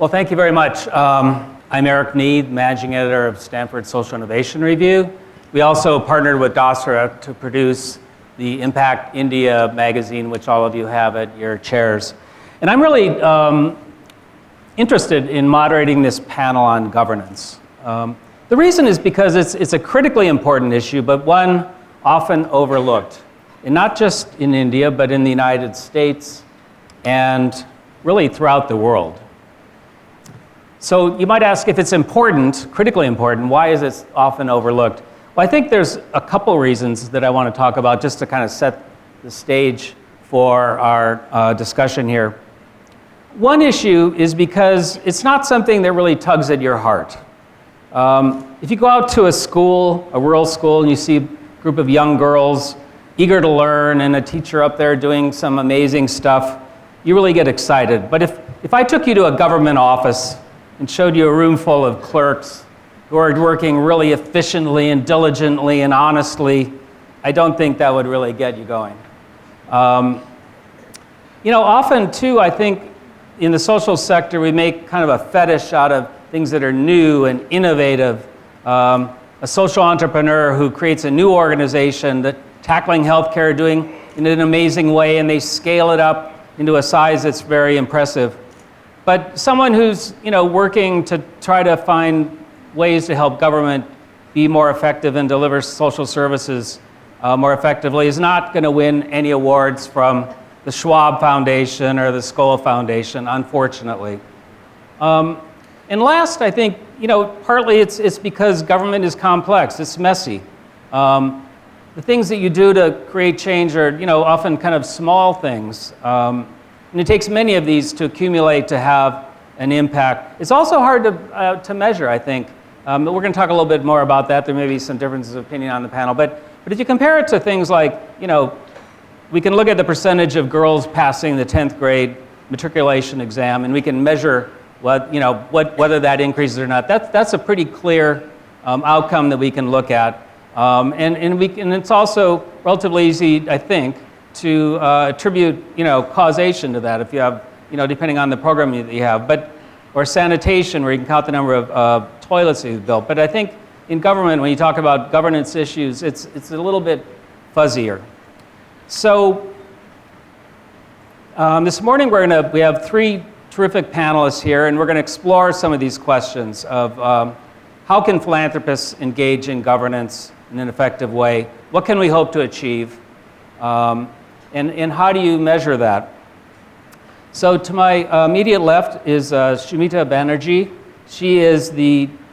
Well, thank you very much. I'm Eric Nee, managing editor of Stanford Social Innovation Review. We also partnered with Dasra to produce the Impact India magazine, which all of you have at your chairs. And I'm really interested in moderating this panel on governance. The reason is because it's a critically important issue, but one often overlooked. And not just in India, but in the United States and really throughout the world. So you might ask, if it's important, critically important, why is it often overlooked? Well, I think there's a couple reasons that I want to talk about just to kind of set the stage for our discussion here. One issue is because it's not something that really tugs at your heart. If you go out to a school, a rural school, and you see a group of young girls eager to learn and a teacher up there doing some amazing stuff, you really get excited. But if I took you to a government office and showed you a room full of clerks who are working really efficiently and diligently and honestly, I don't think that would really get you going. Often too, I think in the social sector, we make kind of a fetish out of things that are new and innovative. A social entrepreneur who creates a new organization that tackling healthcare, doing in an amazing way, and they scale it up into a size that's very impressive. But someone who's working to try to find ways to help government be more effective and deliver social services more effectively is not going to win any awards from the Schwab Foundation or the Skoll Foundation, unfortunately. And last, I think, partly it's because government is complex, it's messy. The things that you do to create change are, often kind of small things. And it takes many of these to accumulate to have an impact. It's also hard to measure, I think. We're going to talk a little bit more about that. There may be some differences of opinion on the panel. But if you compare it to things like, we can look at the percentage of girls passing the 10th grade matriculation exam, and we can measure whether that increases or not. That's a pretty clear outcome that we can look at. And it's also relatively easy, I think, to attribute causation to that if you have, depending on the program that you have, or sanitation, where you can count the number of toilets that you've built. But I think in government, when you talk about governance issues, it's a little bit fuzzier. So this morning we have three terrific panelists here, and we're going to explore some of these questions of how can philanthropists engage in governance in an effective way? What can we hope to achieve? And how do you measure that? So to my immediate left is Sumeeta Banerji. She is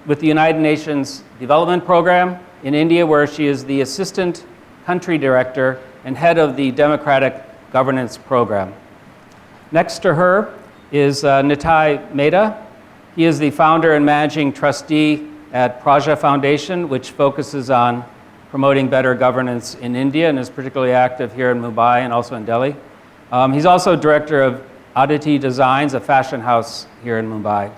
with the United Nations Development Program in India, where she is the Assistant Country Director and head of the Democratic Governance Program. Next to her is Nitai Mehta. He is the founder and managing trustee at Praja Foundation, which focuses on promoting better governance in India and is particularly active here in Mumbai and also in Delhi. He's also director of Aditi Designs, a fashion house here in Mumbai.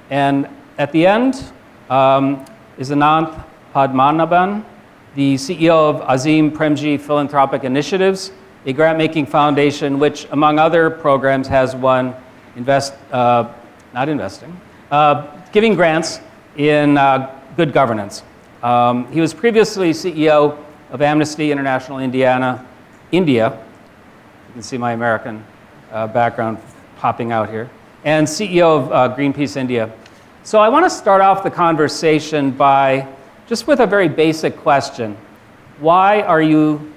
And at the end is Ananth Padmanabhan, the CEO of Azim Premji Philanthropic Initiatives, a grant-making foundation which, among other programs, has won giving grants in good governance. He was previously CEO of Amnesty International India. You can see my American background popping out here. And CEO of Greenpeace India. So I want to start off the conversation just with a very basic question. Why are you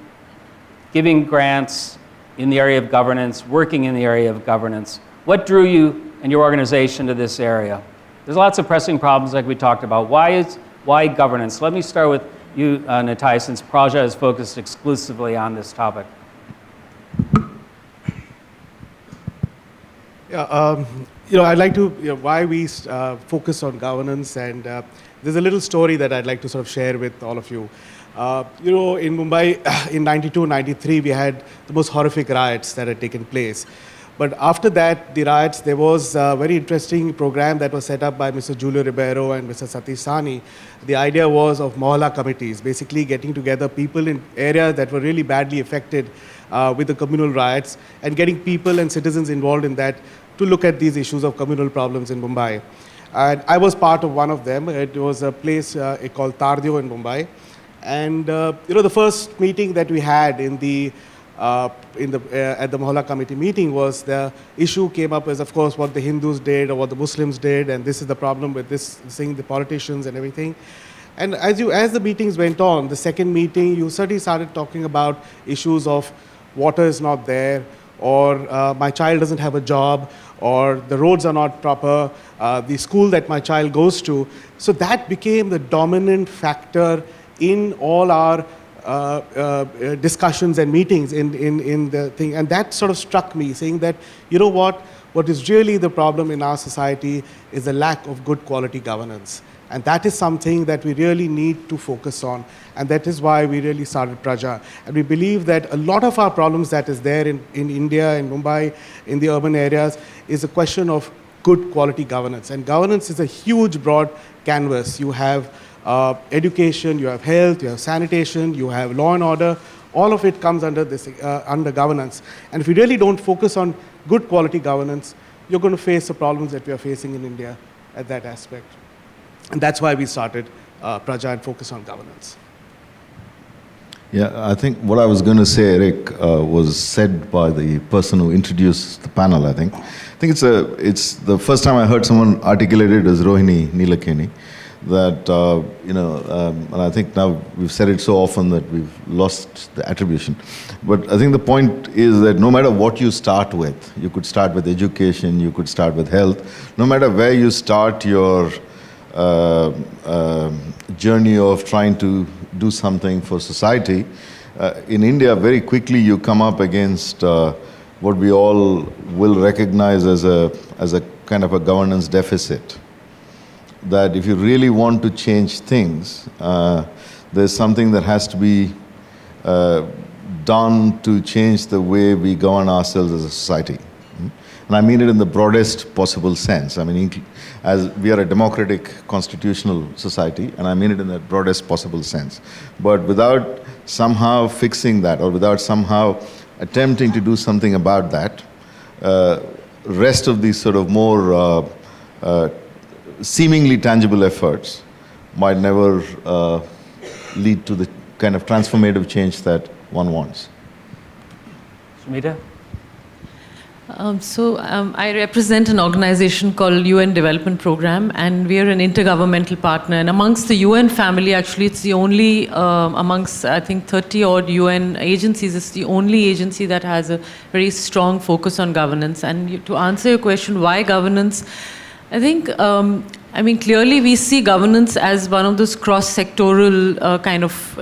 giving grants in the area of governance, working in the area of governance? What drew you and your organization to this area? There's lots of pressing problems like we talked about. Why governance? Let me start with you, Nitai, since Praja is focused exclusively on this topic. Yeah, I'd like to, why we focus on governance, and there's a little story that I'd like to sort of share with all of you. In Mumbai in 92, 93, we had the most horrific riots that had taken place. But after that, the riots, there was a very interesting program that was set up by Mr. Julio Ribeiro and Mr. Satish Sani. The idea was of mohalla committees, basically getting together people in areas that were really badly affected with the communal riots and getting people and citizens involved in that to look at these issues of communal problems in Mumbai. And I was part of one of them. It was a place called Tardeo in Mumbai. And the first meeting that we had at the Mohalla committee meeting was the issue came up as, of course, what the Hindus did or what the Muslims did, and this is the problem with this thing, the politicians and everything. And as the meetings went on, the second meeting, you certainly started talking about issues of water is not there, or my child doesn't have a job, or the roads are not proper, the school that my child goes to. So that became the dominant factor in all our discussions and meetings in the thing. And that sort of struck me, saying that, you know what is really the problem in our society is the lack of good quality governance. And that is something that we really need to focus on. And that is why we really started Praja. And we believe that a lot of our problems that is there in India, in Mumbai, in the urban areas, is a question of good quality governance. And governance is a huge, broad canvas. You have education, you have health, you have sanitation, you have law and order. All of it comes under this under governance. And if we really don't focus on good quality governance, you're going to face the problems that we are facing in India at that aspect. And that's why we started Praja and focus on governance. Yeah, I think what I was going to say, Eric, was said by the person who introduced the panel, I think. I think it's the first time I heard someone articulate it as Rohini Nilakeni, that, and I think now we've said it so often that we've lost the attribution. But I think the point is that no matter what you start with, you could start with education, you could start with health, no matter where you start your journey of trying to do something for society, in India very quickly you come up against what we all will recognize as a kind of a governance deficit. That if you really want to change things, there's something that has to be done to change the way we govern ourselves as a society. And I mean it in the broadest possible sense. I mean, as we are a democratic constitutional society, and I mean it in the broadest possible sense. But without somehow fixing that, or without somehow attempting to do something about that, rest of these sort of more seemingly tangible efforts might never lead to the kind of transformative change that one wants. Sumeeta? I represent an organization called UN Development Program, and we are an intergovernmental partner. And amongst the UN family, actually, it's the only, amongst, I think, 30 odd UN agencies, it's the only agency that has a very strong focus on governance. And to answer your question, why governance? I think, clearly we see governance as one of those cross-sectoral kind of,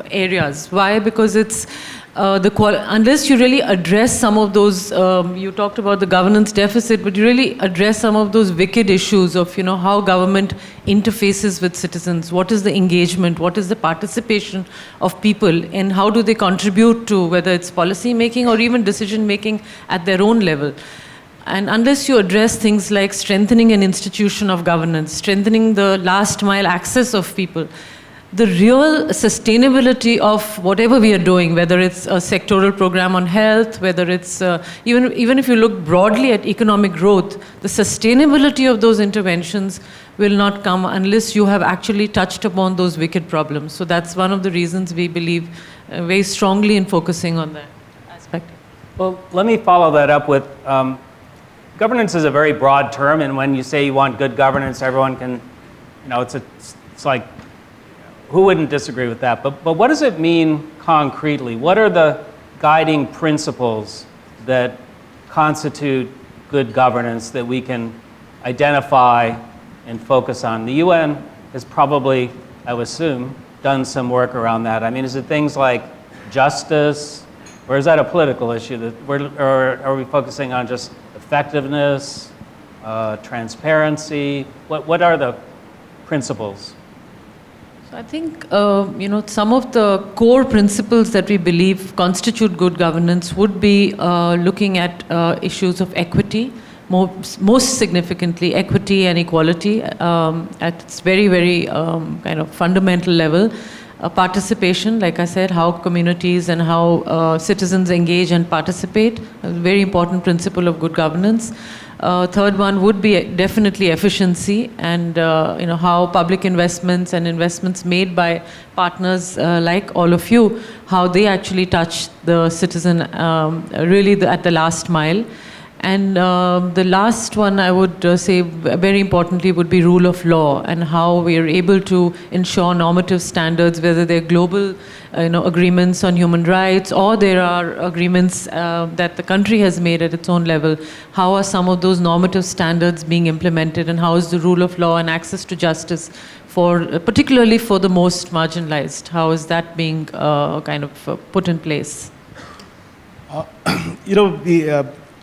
areas. Why? Because it's unless you really address some of those, you talked about the governance deficit, but you really address some of those wicked issues of, how government interfaces with citizens, what is the engagement, what is the participation of people, and how do they contribute to whether it's policy making or even decision making at their own level. And unless you address things like strengthening an institution of governance, strengthening the last mile access of people, the real sustainability of whatever we are doing, whether it's a sectoral program on health, whether it's even if you look broadly at economic growth, the sustainability of those interventions will not come unless you have actually touched upon those wicked problems. So that's one of the reasons we believe very strongly in focusing on that aspect. Well, let me follow that up with governance is a very broad term, and when you say you want good governance, everyone can, it's like, who wouldn't disagree with that? But what does it mean concretely? What are the guiding principles that constitute good governance that we can identify and focus on? The UN has probably, I would assume, done some work around that. I mean, is it things like justice, or is that a political issue? Or are we focusing on just effectiveness, transparency? What are the principles? I think, some of the core principles that we believe constitute good governance would be looking at issues of equity, most significantly equity and equality at its very, very kind of fundamental level. Participation, like I said, how communities and how citizens engage and participate, a very important principle of good governance. Third one would be definitely efficiency and how public investments and investments made by partners like all of you, how they actually touch the citizen really at the last mile. And the last one I would say very importantly would be rule of law and how we are able to ensure normative standards, whether they're global agreements on human rights or there are agreements that the country has made at its own level. How are some of those normative standards being implemented and how is the rule of law and access to justice particularly for the most marginalized, how is that being put in place?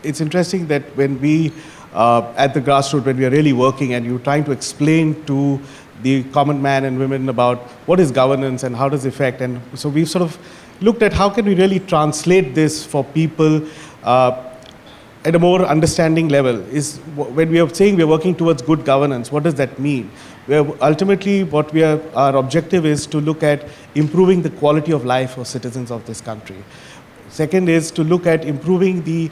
It's interesting that when we, at the grassroots, when we are really working and you're trying to explain to the common man and women about what is governance and how does it affect, and so we've sort of looked at how can we really translate this for people at a more understanding level. Is when we are saying we are working towards good governance, what does that mean? Ultimately, our objective is to look at improving the quality of life of citizens of this country. Second is to look at improving the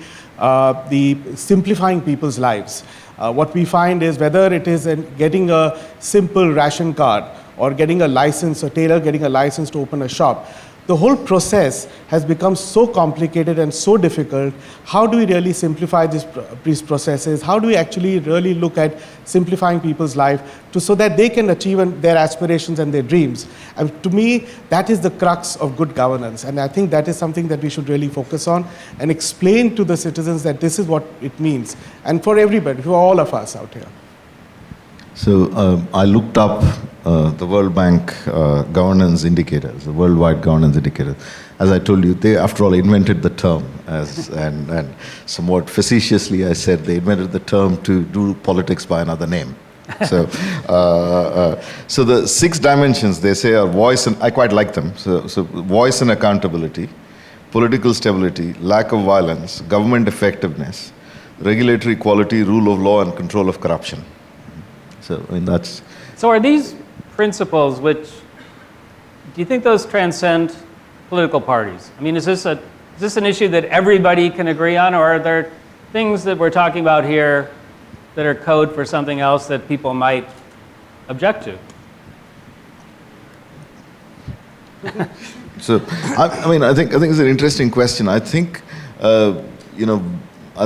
simplifying people's lives. What we find is whether it is getting a simple ration card or getting a license, or tailor getting a license to open a shop, the whole process has become so complicated and so difficult. How do we really simplify these processes? How do we actually really look at simplifying people's life so that they can achieve their aspirations and their dreams? And to me, that is the crux of good governance. And I think that is something that we should really focus on and explain to the citizens that this is what it means. And for everybody, for all of us out here. So I looked up the World Bank governance indicators, the worldwide governance indicators. As I told you, they, after all, invented the term. And somewhat facetiously, I said they invented the term to do politics by another name. So, so the 6 dimensions they say are voice, and I quite like them. So voice and accountability, political stability, lack of violence, government effectiveness, regulatory quality, rule of law, and control of corruption. So, I mean, that's... So are these principles do you think those transcend political parties? I mean, is this an issue that everybody can agree on, or are there things that we're talking about here that are code for something else that people might object to? So, I think it's an interesting question. I think, I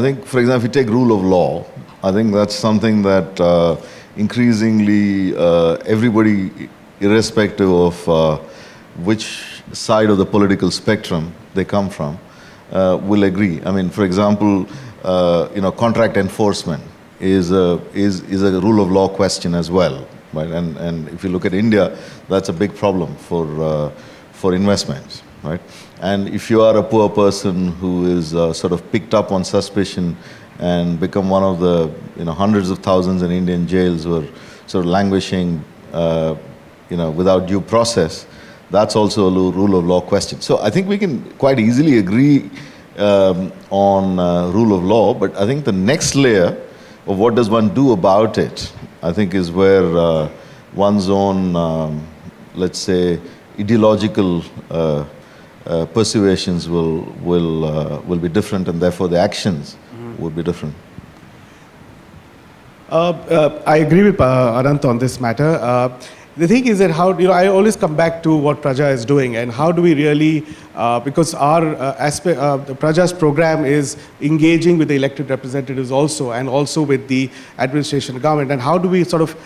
think, for example, if you take rule of law, I think that's something that increasingly everybody, irrespective of which side of the political spectrum they come from, will agree. I mean, for example, contract enforcement is a rule of law question as well, right? And if you look at India, that's a big problem for investments, right? And if you are a poor person who is sort of picked up on suspicion and become one of the hundreds of thousands in Indian jails who are sort of languishing without due process, that's also a rule of law question. So I think we can quite easily agree on rule of law, but I think the next layer of what does one do about it, I think is where one's own, let's say, ideological persuasions will be different, and therefore the actions would be different. I agree with Ananth on this matter. The thing is that I always come back to what Praja is doing and how do we really, because our Praja's program is engaging with the elected representatives also, and also with the administration government, and how do we sort of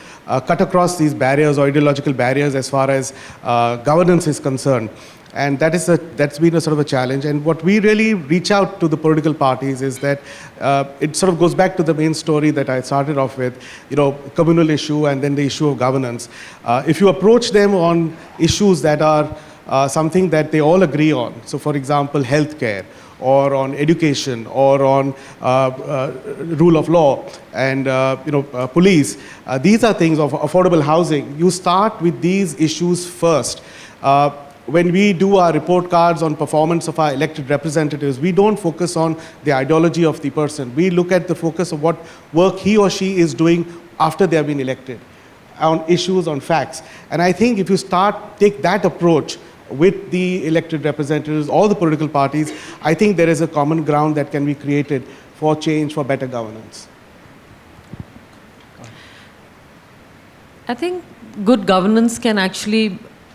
cut across these barriers or ideological barriers as far as governance is concerned. And that's been a sort of a challenge. And what we really reach out to the political parties is that it sort of goes back to the main story that I started off with, communal issue and then the issue of governance. If you approach them on issues that are something that they all agree on, so for example, healthcare, or on education, or on rule of law, and police, these are things of affordable housing. You start with these issues first. When we do our report cards on performance of our elected representatives, we don't focus on the ideology of the person. We look at the focus of what work he or she is doing after they have been elected, on issues, on facts. And I think if you take that approach with the elected representatives, all the political parties, I think there is a common ground that can be created for change, for better governance. I think good governance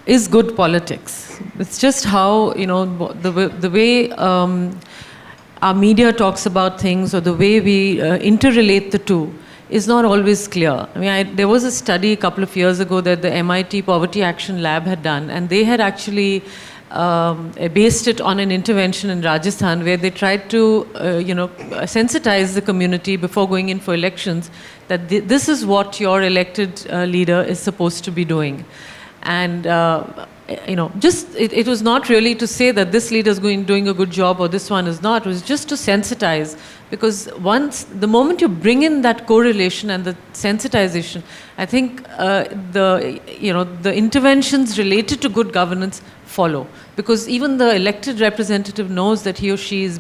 is good politics. It's just how, the way our media talks about things, or the way we interrelate the two, is not always clear. I mean, there was a study a couple of years ago that the MIT Poverty Action Lab had done, and they had actually based it on an intervention in Rajasthan where they tried to, sensitize the community before going in for elections that this is what your elected leader is supposed to be doing. And, it was not really to say that this leader is doing a good job or this one is not. It was just to sensitize, because the moment you bring in that correlation and the sensitization, I think the interventions related to good governance follow, because even the elected representative knows that he or she is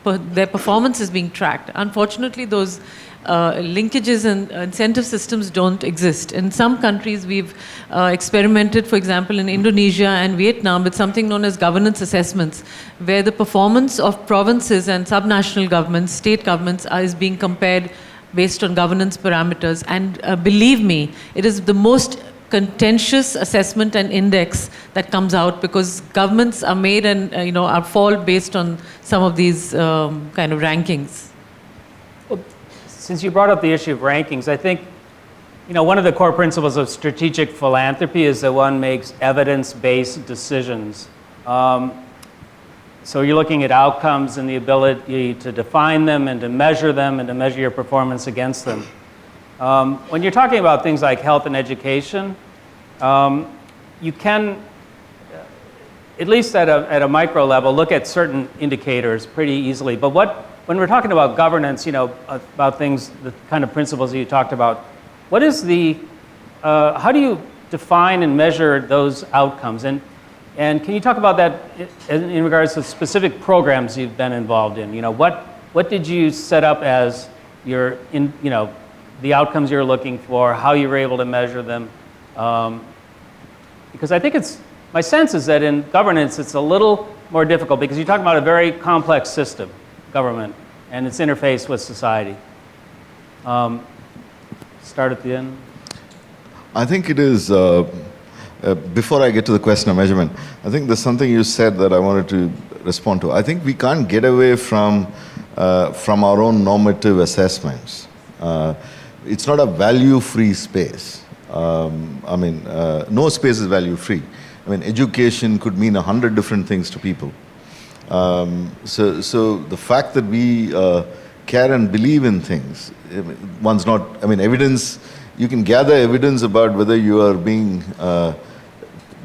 their performance is being tracked. Unfortunately, those linkages and incentive systems don't exist. In some countries, we've experimented, for example, in Indonesia and Vietnam, with something known as governance assessments, where the performance of provinces and subnational governments, state governments, is being compared based on governance parameters. And believe me, it is the most contentious assessment and index that comes out, because governments are made and are fall based on some of these kind of rankings. Well, since you brought up the issue of rankings, I think one of the core principles of strategic philanthropy is that one makes evidence-based decisions. So you're looking at outcomes and the ability to define them and to measure your performance against them. When you're talking about things like health and education, you can, at least at a micro level, look at certain indicators pretty easily. But when we're talking about governance, about things, the kind of principles that you talked about, what is how do you define and measure those outcomes? And can you talk about that in regards to specific programs you've been involved in? What did you set up as the outcomes you're looking for, how you were able to measure them? Because I think my sense is that in governance, it's a little more difficult, because you're talking about a very complex system, government, and its interface with society. Start at the end. I think it is, before I get to the question of measurement, I think there's something you said that I wanted to respond to. I think we can't get away from our own normative assessments. It's not a value-free space. No space is value-free. Education could mean 100 different things to people. So the fact that we care and believe in things, evidence, you can gather evidence about whether you are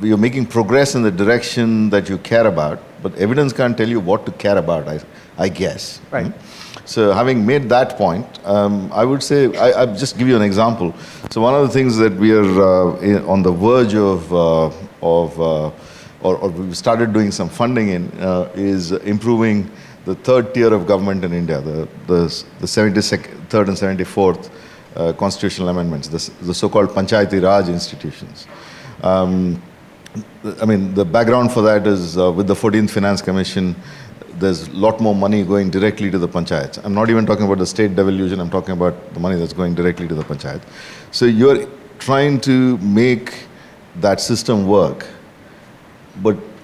you're making progress in the direction that you care about, but evidence can't tell you what to care about, I guess. Right. Mm-hmm. So having made that point, I would say, I'll just give you an example. So one of the things that we are on the verge or we started doing some funding in is improving the third tier of government in India, the 73rd and 74th constitutional amendments, the so-called Panchayati Raj institutions. The background for that is with the 14th Finance Commission, there's a lot more money going directly to the panchayats. I'm not even talking about the state devolution, I'm talking about the money that's going directly to the panchayat. So you're trying to make that system work.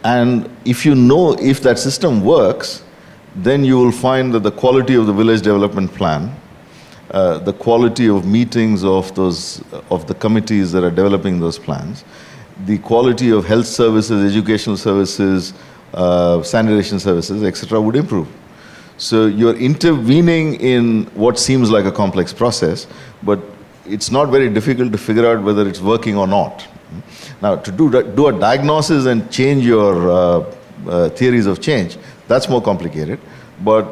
And if that system works, then you will find that the quality of the village development plan, the quality of meetings of the committees that are developing those plans, the quality of health services, educational services, sanitation services, etc., would improve. So you're intervening in what seems like a complex process, but it's not very difficult to figure out whether it's working or not. Now, to do a diagnosis and change your theories of change, that's more complicated. But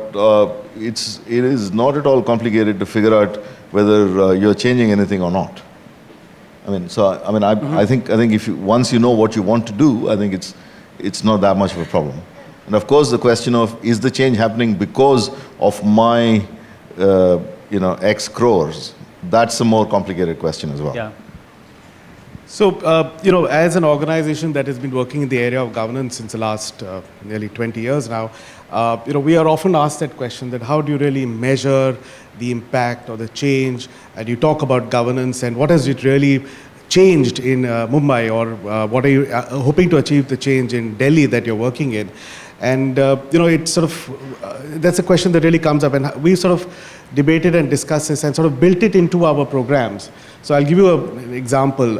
it is not at all complicated to figure out whether you're changing anything or not. I think if once you know what you want to do, I think it's not that much of a problem. And of course, the question of, is the change happening because of my X crores? That's a more complicated question as well. Yeah. So, as an organization that has been working in the area of governance since the last nearly 20 years now, we are often asked that question, that how do you really measure the impact or the change? And you talk about governance and what has it really changed in Mumbai, or what are you hoping to achieve the change in Delhi that you're working in? And, it's sort of, that's a question that really comes up, and we sort of debated and discussed this and sort of built it into our programs. So I'll give you an example.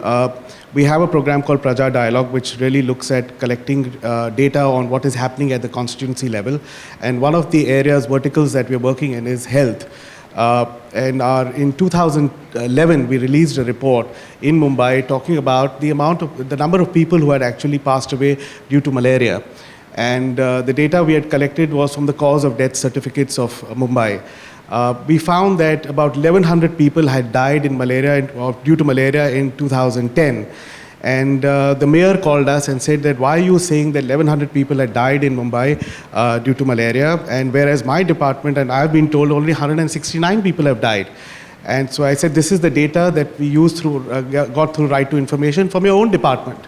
We have a program called Praja Dialogue, which really looks at collecting data on what is happening at the constituency level. And one of the areas, verticals that we're working in is health. And in 2011, we released a report in Mumbai talking about the number of people who had actually passed away due to malaria. And the data we had collected was from the cause of death certificates of Mumbai. We found that about 1,100 people had died in malaria or due to malaria in 2010. And the mayor called us and said that, why are you saying that 1,100 people had died in Mumbai due to malaria? And whereas my department, and I've been told, only 169 people have died. And so I said, this is the data that we used got through Right to Information from your own department.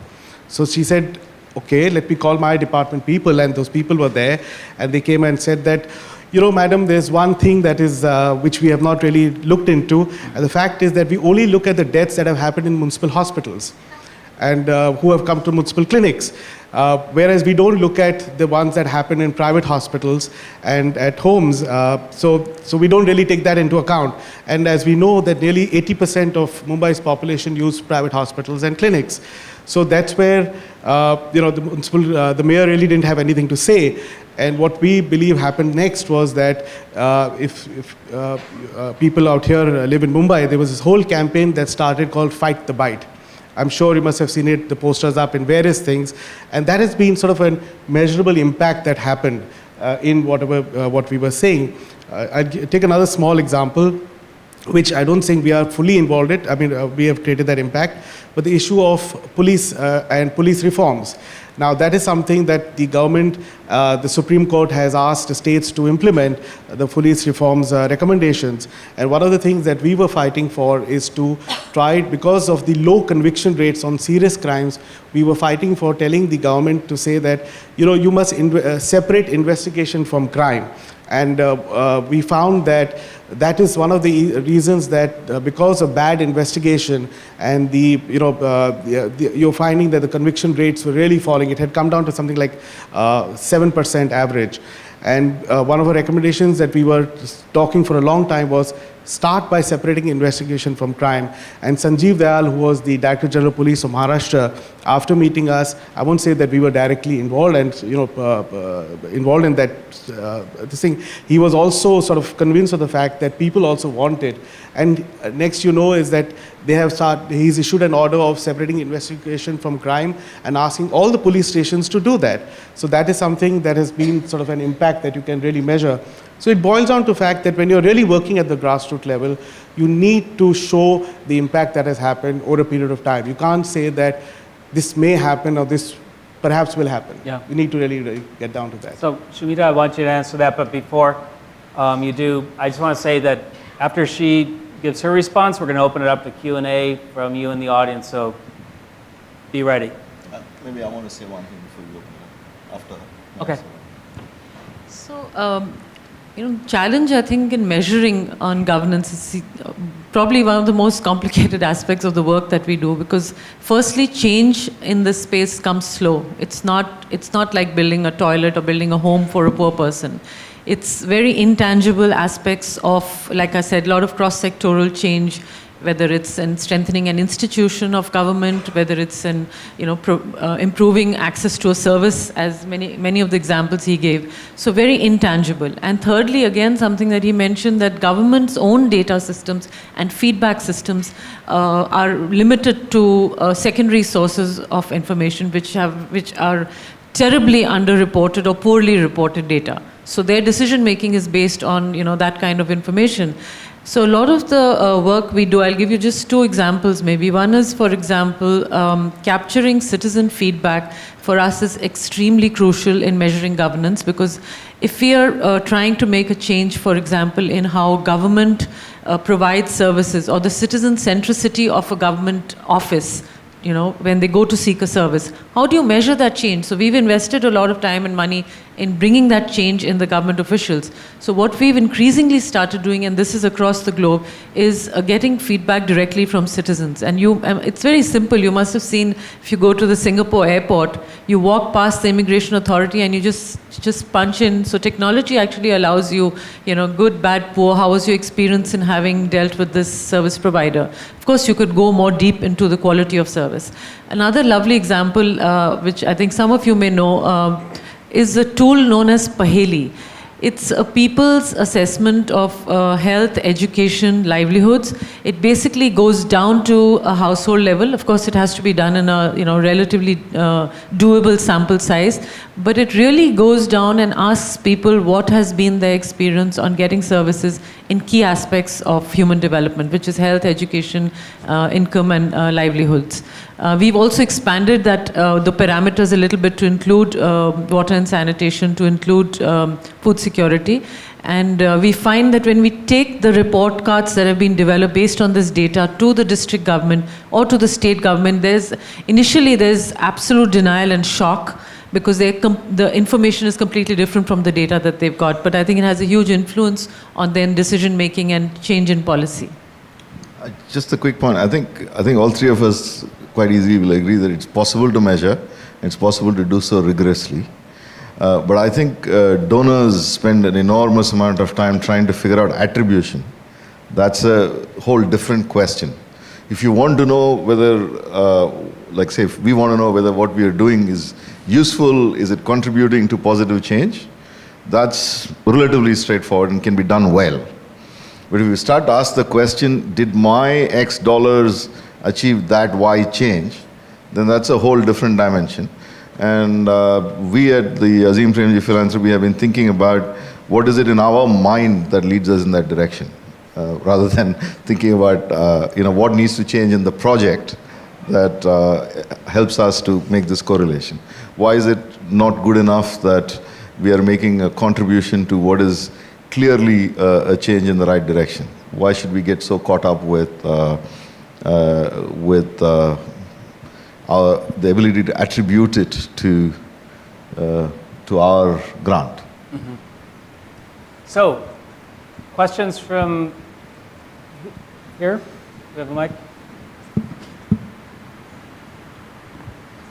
So she said, okay, let me call my department people. And those people were there. And they came and said that, madam, there's one thing that is, which we have not really looked into. And the fact is that we only look at the deaths that have happened in municipal hospitals and who have come to municipal clinics. Whereas we don't look at the ones that happen in private hospitals and at homes. So we don't really take that into account. And as we know that nearly 80% of Mumbai's population use private hospitals and clinics. So that's where, the mayor really didn't have anything to say. And what we believe happened next was that if people out here live in Mumbai, there was this whole campaign that started called Fight the Bite. I'm sure you must have seen it, the posters up in various things. And that has been sort of a measurable impact that happened in what we were saying. I'll take another small example, which I don't think we are fully involved in. I mean, we have created that impact. But the issue of police and police reforms. Now, that is something that the government, the Supreme Court has asked the states to implement the police reforms recommendations. And one of the things that we were fighting for is to try, because of the low conviction rates on serious crimes, we were fighting for telling the government to say that, you must separate investigation from crime. And we found that that is one of the reasons that because of bad investigation and you're finding that the conviction rates were really falling. It had come down to something like 7% average. And one of our recommendations that we were talking for a long time was start by separating investigation from crime. And Sanjeev Dayal, who was the Director General of Police of Maharashtra, after meeting us, I won't say that we were directly involved and involved in that this thing. He was also sort of convinced of the fact that people also want it. And next, is that he's issued an order of separating investigation from crime and asking all the police stations to do that. So that is something that has been sort of an impact that you can really measure. So it boils down to the fact that when you're really working at the grassroots level, you need to show the impact that has happened over a period of time. You can't say that this may happen or this perhaps will happen. Yeah. You need to really get down to that. So, Sumeeta, I want you to answer that, but before you do, I just want to say that after she gives her response, we're going to open it up to Q&A from you in the audience, so be ready. Maybe I want to say one thing before you open it up, after her. Okay. So, challenge, I think, in measuring on governance is probably one of the most complicated aspects of the work that we do, because firstly, change in this space comes slow. It's not like building a toilet or building a home for a poor person. It's very intangible aspects of, like I said, a lot of cross-sectoral change, whether it's in strengthening an institution of government, whether it's in improving access to a service, as many of the examples he gave. So very intangible. And thirdly, again, something that he mentioned, that government's own data systems and feedback systems are limited to secondary sources of information, which are terribly underreported or poorly reported data. So their decision making is based on that kind of information. So a lot of the work we do, I'll give you just two examples maybe. One is, for example, capturing citizen feedback for us is extremely crucial in measuring governance, because if we are trying to make a change, for example, in how government provides services or the citizen centricity of a government office, when they go to seek a service. How do you measure that change? So we've invested a lot of time and money in bringing that change in the government officials. So what we've increasingly started doing, and this is across the globe, is getting feedback directly from citizens. And it's very simple. You must have seen, if you go to the Singapore airport, you walk past the immigration authority and you just punch in. So technology actually allows you, good, bad, poor, how was your experience in having dealt with this service provider? Of course, you could go more deep into the quality of service. Another lovely example, which I think some of you may know, is a tool known as Paheli. It's a people's assessment of health, education, livelihoods. It basically goes down to a household level. Of course, it has to be done in a relatively doable sample size. But it really goes down and asks people what has been their experience on getting services in key aspects of human development, which is health, education, income, and livelihoods. We've also expanded that the parameters a little bit to include water and sanitation, to include food security. And we find that when we take the report cards that have been developed based on this data to the district government or to the state government, initially there's absolute denial and shock, because the information is completely different from the data that they've got. But I think it has a huge influence on then decision making and change in policy. Just a quick point. I think all three of us quite easily will agree that it's possible to measure, it's possible to do so rigorously. But I think donors spend an enormous amount of time trying to figure out attribution. That's a whole different question. If you want to know whether, like say, if we want to know whether what we are doing is useful, is it contributing to positive change, that's relatively straightforward and can be done well. But if you start to ask the question, did my X dollars achieve that Y change, then that's a whole different dimension. And we at the Azim Premji Philanthropy have been thinking about what is it in our mind that leads us in that direction, rather than thinking about what needs to change in the project that helps us to make this correlation. Why is it not good enough that we are making a contribution to what is clearly a change in the right direction? Why should we get so caught up with the ability to attribute it to our grant? Mm-hmm. So, questions from here? Do we have a mic?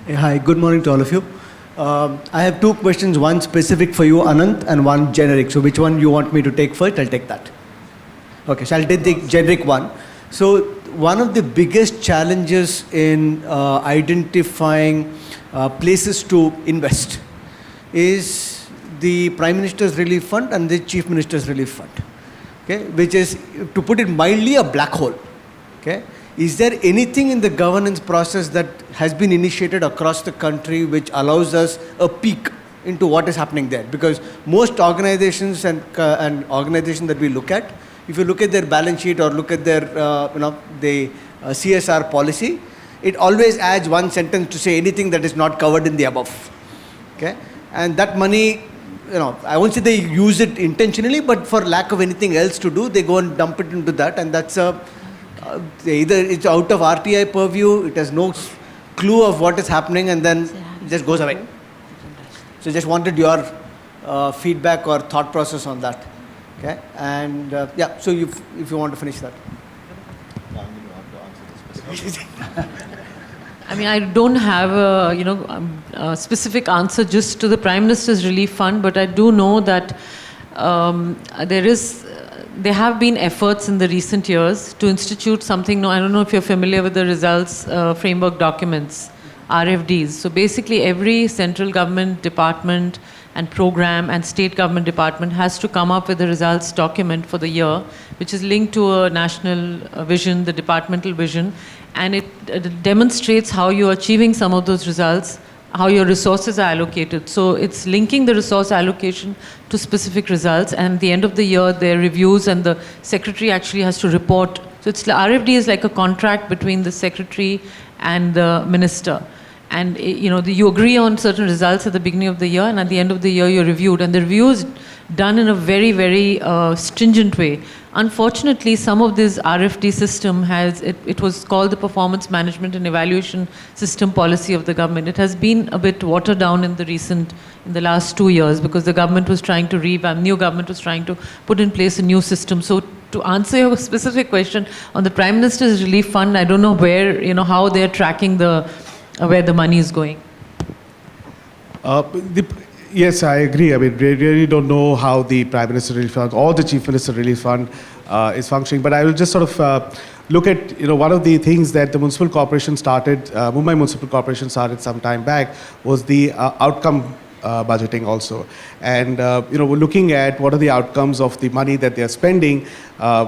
Hi, good morning to all of you. I have two questions, one specific for you, Ananth, and one generic. So which one you want me to take first? I'll take that. Okay, so I'll take the generic one. So one of the biggest challenges in identifying places to invest is the Prime Minister's Relief Fund and the Chief Minister's Relief Fund, okay, which is, to put it mildly, a black hole. Okay. Is there anything in the governance process that has been initiated across the country which allows us a peek into what is happening there? Because most organizations and organizations that we look at, if you look at their balance sheet or look at their the CSR policy, it always adds one sentence to say anything that is not covered in the above. Okay, and that money, I won't say they use it intentionally, but for lack of anything else to do, they go and dump it into that, and that's either it's out of RTI purview, it has no clue of what is happening, and then it just goes away. So just wanted your feedback or thought process on that. Okay, and yeah, so if you want to finish that. I mean, I don't have a specific answer just to the Prime Minister's Relief Fund, but I do know that there have been efforts in the recent years to institute something. I don't know if you're familiar with the results framework documents, RFDs. So basically every central government department and program and state government department has to come up with a results document for the year, which is linked to a national vision, the departmental vision, and it demonstrates how you're achieving some of those results, how your resources are allocated. So it's linking the resource allocation to specific results, and at the end of the year, there are reviews, and the secretary actually has to report. So RFD is like a contract between the secretary and the minister. And you agree on certain results at the beginning of the year, and at the end of the year, you're reviewed. And the review is done in a very, very stringent way. Unfortunately, some of this RFD system it was called the Performance Management and Evaluation System Policy of the government. It has been a bit watered down in the last 2 years because the government was trying to revamp, new government was trying to put in place a new system. So to answer your specific question, on the Prime Minister's Relief Fund, I don't know where, how they're tracking where the money is going. Yes, I agree. I mean, we really don't know how the Prime Minister Relief Fund or the Chief Minister Relief Fund is functioning. But I will just sort of look at, one of the things that the municipal corporation started, Mumbai Municipal Corporation started some time back, was the outcome budgeting also. And, we're looking at what are the outcomes of the money that they're spending,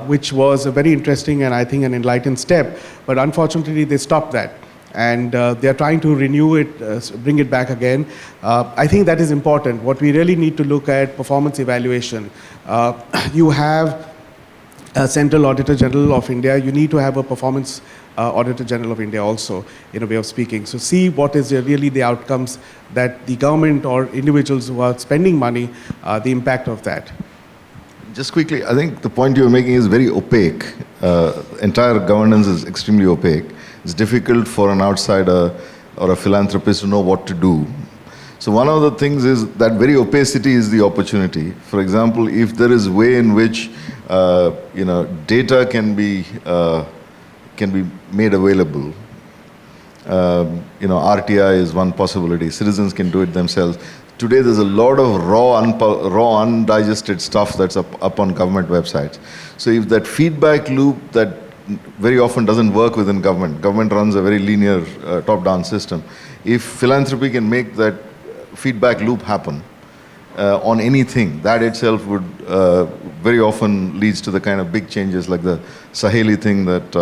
which was a very interesting and I think an enlightened step. But unfortunately, they stopped that. And they are trying to renew it, bring it back again. I think that is important. What we really need to look at performance evaluation. You have a Central Auditor General of India. You need to have a performance Auditor General of India also, in a way of speaking. So see what is really the outcomes that the government or individuals who are spending money, the impact of that. Just quickly, I think the point you're making is very opaque. Entire governance is extremely opaque. It's difficult for an outsider or a philanthropist to know what to do. So one of the things is that very opacity is the opportunity. For example, if there is a way in which data can be made available, RTI is one possibility. Citizens can do it themselves. Today there's a lot of raw undigested stuff that's up on government websites. So if that feedback loop that very often doesn't work within government. Government runs a very linear top-down system. If philanthropy can make that feedback loop happen on anything, that itself would very often leads to the kind of big changes like the Saheli thing that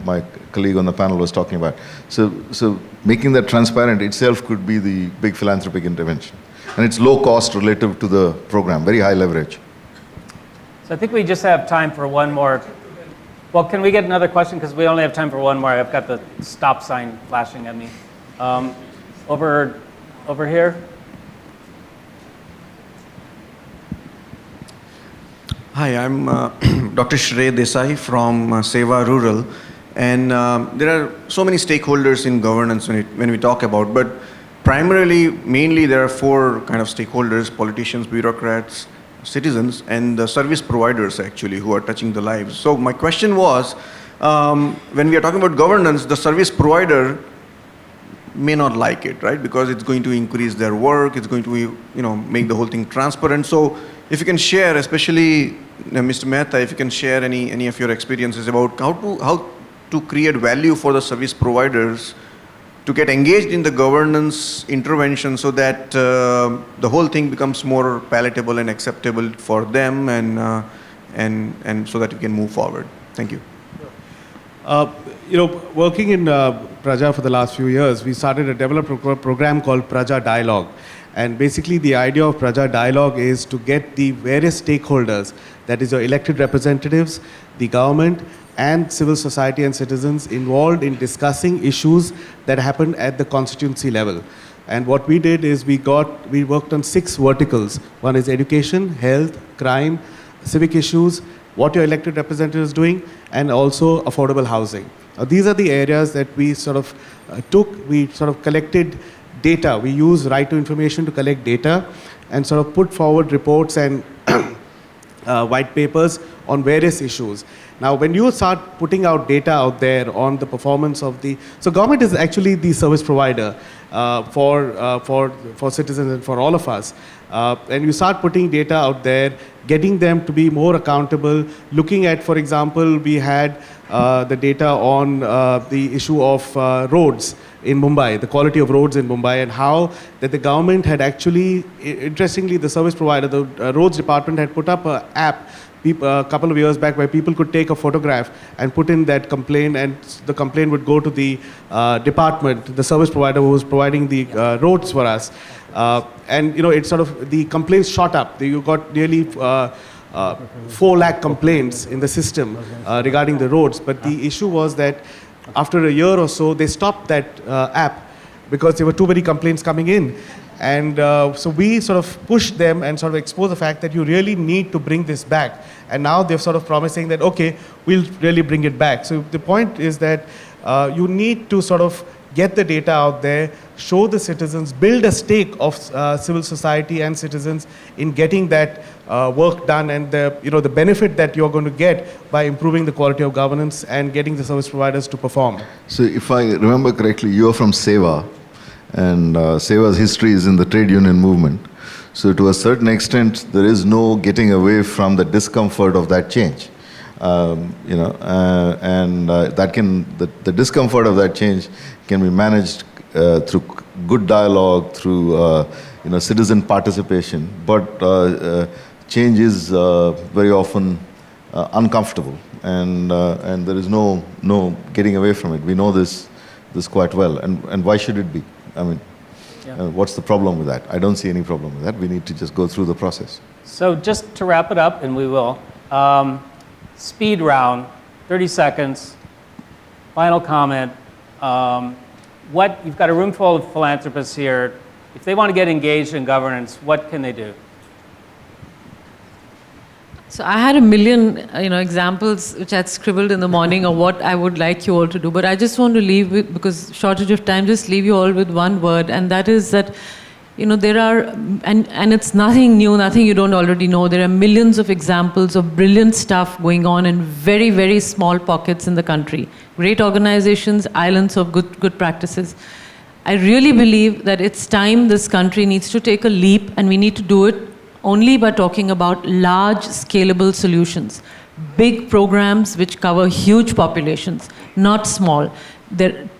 my colleague on the panel was talking about. So making that transparent itself could be the big philanthropic intervention. And it's low cost relative to the program, very high leverage. So I think we just have time for one more. Well, can we get another question? Because we only have time for one more. I've got the stop sign flashing at me. Over here. Hi, I'm Dr. Shrey Desai from Seva Rural. And there are so many stakeholders in governance when we talk about, but mainly there are four kind of stakeholders: politicians, bureaucrats, citizens, and the service providers actually who are touching the lives. So my question was, when we are talking about governance, the service provider may not like it, right? Because it's going to increase their work, it's going to make the whole thing transparent. So if you can share, especially Mr. Mehta, if you can share any of your experiences about how to create value for the service providers to get engaged in the governance intervention so that the whole thing becomes more palatable and acceptable for them and so that we can move forward. Thank you. Working in Praja for the last few years, we started a development program called Praja Dialogue. And basically the idea of Praja Dialogue is to get the various stakeholders, that is your elected representatives, the government, and civil society and citizens involved in discussing issues that happen at the constituency level. And what we did is we worked on 6 verticals. One is education, health, crime, civic issues, what your elected representative is doing, and also affordable housing. These are the areas that we sort of collected data. We use right to information to collect data and sort of put forward reports and white papers on various issues. Now, when you start putting out data out there on the performance of so government is actually the service provider for citizens and for all of us. And you start putting data out there, getting them to be more accountable, looking at, for example, we had the data on the issue of roads in Mumbai, the quality of roads in Mumbai, and how that the government had actually, interestingly, the service provider, the roads department had put up an app a couple of years back where people could take a photograph and put in that complaint, and the complaint would go to the department, the service provider who was providing the roads for us. And it sort of, the complaints shot up. You got nearly 4 lakh complaints in the system regarding the roads. But the issue was that after a year or so, they stopped that app because there were too many complaints coming in. And so we sort of pushed them and sort of exposed the fact that you really need to bring this back. And now they're sort of promising that, okay, we'll really bring it back. So the point is that you need to sort of get the data out there, show the citizens, build a stake of civil society and citizens in getting that work done, and the benefit that you're going to get by improving the quality of governance and getting the service providers to perform. So if I remember correctly, you're from SEWA, and SEWA's history is in the trade union movement. So to a certain extent, there is no getting away from the discomfort of that change. The discomfort of that change can be managed through good dialogue, through citizen participation. But change is very often uncomfortable, and there is no getting away from it. We know this quite well, and why should it be? I mean, what's the problem with that? I don't see any problem with that. We need to just go through the process. So just to wrap it up, and we will, speed round, 30 seconds, final comment. You've got a room full of philanthropists here. If they want to get engaged in governance, what can they do? So I had a million, examples which I'd scribbled in the morning of what I would like you all to do. But I just want to leave with, because shortage of time, just leave you all with one word, and that is that, there are, and it's nothing new, nothing you don't already know. There are millions of examples of brilliant stuff going on in very, very small pockets in the country. Great organizations, islands of good practices. I really believe that it's time this country needs to take a leap, and we need to do it only by talking about large, scalable solutions. Big programs which cover huge populations, not small.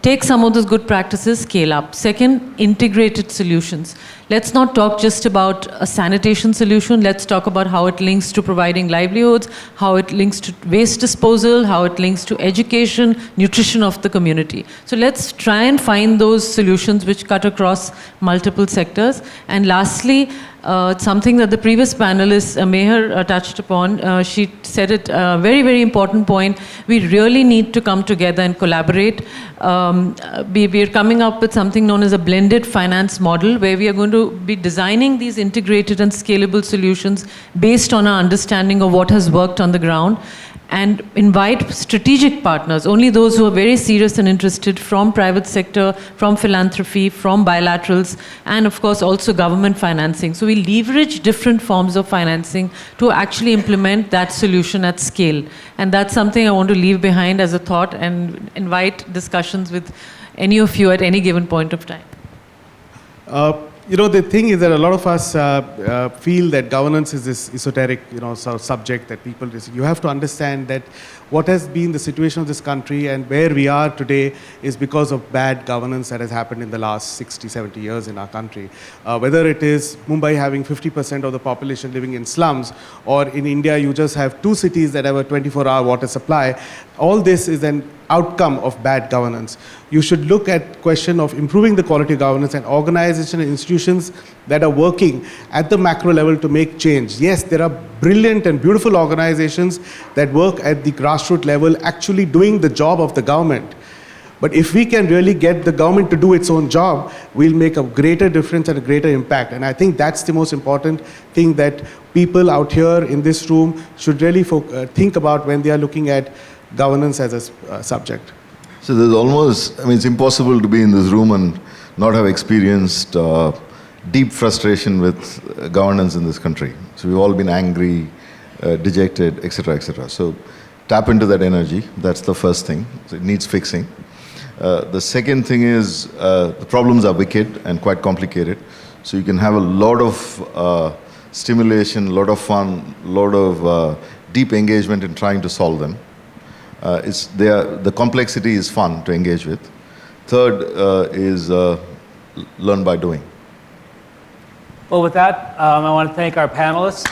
Take some of those good practices, scale up. Second, integrated solutions. Let's not talk just about a sanitation solution. Let's talk about how it links to providing livelihoods, how it links to waste disposal, how it links to education, nutrition of the community. So let's try and find those solutions which cut across multiple sectors. And lastly, something that the previous panelist, Mehta, touched upon. She said it, a very, very important point. We really need to come together and collaborate. We are coming up with something known as a blended finance model, where we are going to be designing these integrated and scalable solutions based on our understanding of what has worked on the ground, and invite strategic partners, only those who are very serious and interested, from private sector, from philanthropy, from bilaterals, and of course also government financing. So we leverage different forms of financing to actually implement that solution at scale. And that's something I want to leave behind as a thought, and invite discussions with any of you at any given point of time. The thing is that a lot of us feel that governance is this esoteric, sort of subject that people just. You have to understand that what has been the situation of this country and where we are today is because of bad governance that has happened in the last 60, 70 years in our country. Whether it is Mumbai having 50% of the population living in slums, or in India you just have 2 cities that have a 24-hour water supply, all this is an outcome of bad governance. You should look at question of improving the quality of governance and organization and institutions that are working at the macro level to make change. Yes, there are brilliant and beautiful organizations that work at the grassroots level actually doing the job of the government. But if we can really get the government to do its own job, we'll make a greater difference and a greater impact. And I think that's the most important thing that people out here in this room should really think about when they are looking at governance as a subject. So there's almost, it's impossible to be in this room and not have experienced deep frustration with governance in this country. So we've all been angry, dejected, etc., etc. So tap into that energy. That's the first thing. So it needs fixing. The second thing is the problems are wicked and quite complicated. So you can have a lot of stimulation, a lot of fun, a lot of deep engagement in trying to solve them. The complexity is fun to engage with. Third is learn by doing. Well, with that, I want to thank our panelists.